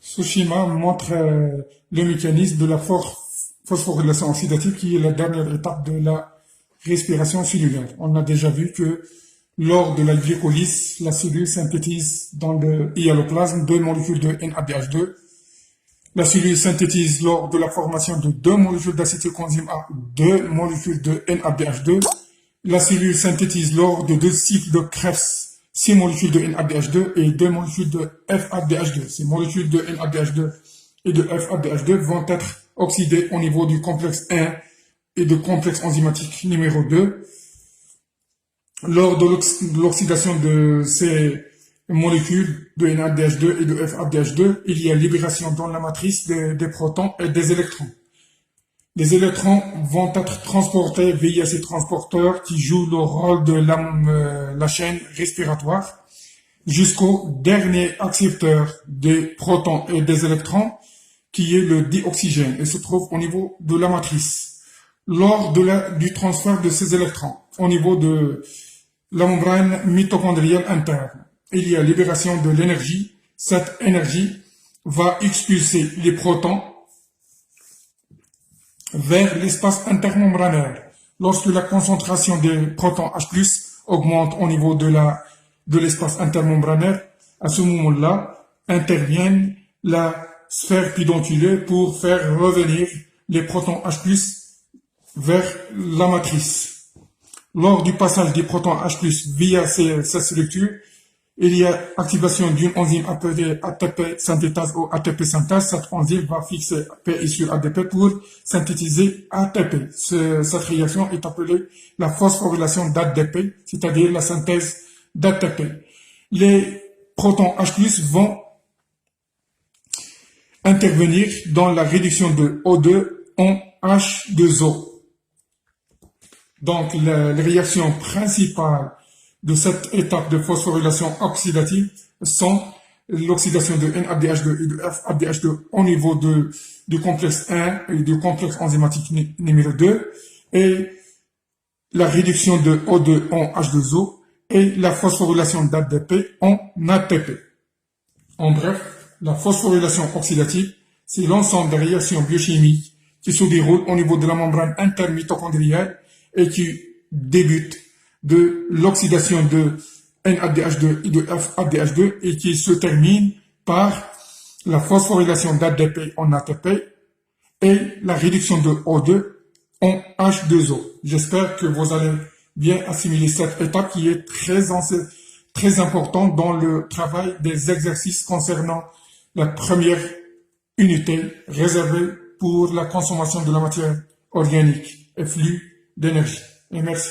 Tsushima montre le mécanisme de la phosphorylation oxydative qui est la dernière étape de la respiration cellulaire. On a déjà vu que lors de la glycolyse, la cellule synthétise dans le hyaloplasme deux molécules de NADH2. La cellule synthétise lors de la formation de deux molécules d'acétylcoenzyme A, deux molécules de NADH2. La cellule synthétise lors de deux cycles de Krebs, 6 molécules de NADH2 et 2 molécules de FADH2. Ces molécules de NADH2 et de FADH2 vont être oxydées au niveau du complexe 1 et du complexe enzymatique numéro 2. Lors de l'oxydation de ces molécules de NADH2 et de FADH2, il y a libération dans la matrice des protons et des électrons. Les électrons vont être transportés via ces transporteurs qui jouent le rôle de la chaîne respiratoire jusqu'au dernier accepteur des protons et des électrons qui est le dioxygène et se trouve au niveau de la matrice. Lors du transfert de ces électrons au niveau de la membrane mitochondriale interne, il y a libération de l'énergie. Cette énergie va expulser les protons vers l'espace intermembranaire. Lorsque la concentration des protons H+, augmente au niveau de l'espace intermembranaire, à ce moment-là, intervient la sphère pédonculée pour faire revenir les protons H+, vers la matrice. Lors du passage des protons H+, via cette structure, il y a activation d'une enzyme appelée ATP synthétase ou ATP synthèse. Cette enzyme va fixer PI sur ADP pour synthétiser ATP. Cette réaction est appelée la phosphorylation d'ADP, c'est-à-dire la synthèse d'ATP. Les protons H+, vont intervenir dans la réduction de O2 en H2O. Donc, les réactions principales de cette étape de phosphorylation oxydative sont l'oxydation de NADH2 et de FADH2 au niveau du complexe 1 et du complexe enzymatique numéro 2 et la réduction de O2 en H2O et la phosphorylation d'ADP en ATP. En bref, la phosphorylation oxydative, c'est l'ensemble des réactions biochimiques qui se déroulent au niveau de la membrane intermitochondriale et qui débutent de l'oxydation de NADH2 et de FADH2 et qui se termine par la phosphorylation d'ADP en ATP et la réduction de O2 en H2O. J'espère que vous allez bien assimiler cette étape qui est très importante dans le travail des exercices concernant la première unité réservée pour la consommation de la matière organique et flux d'énergie. Et merci.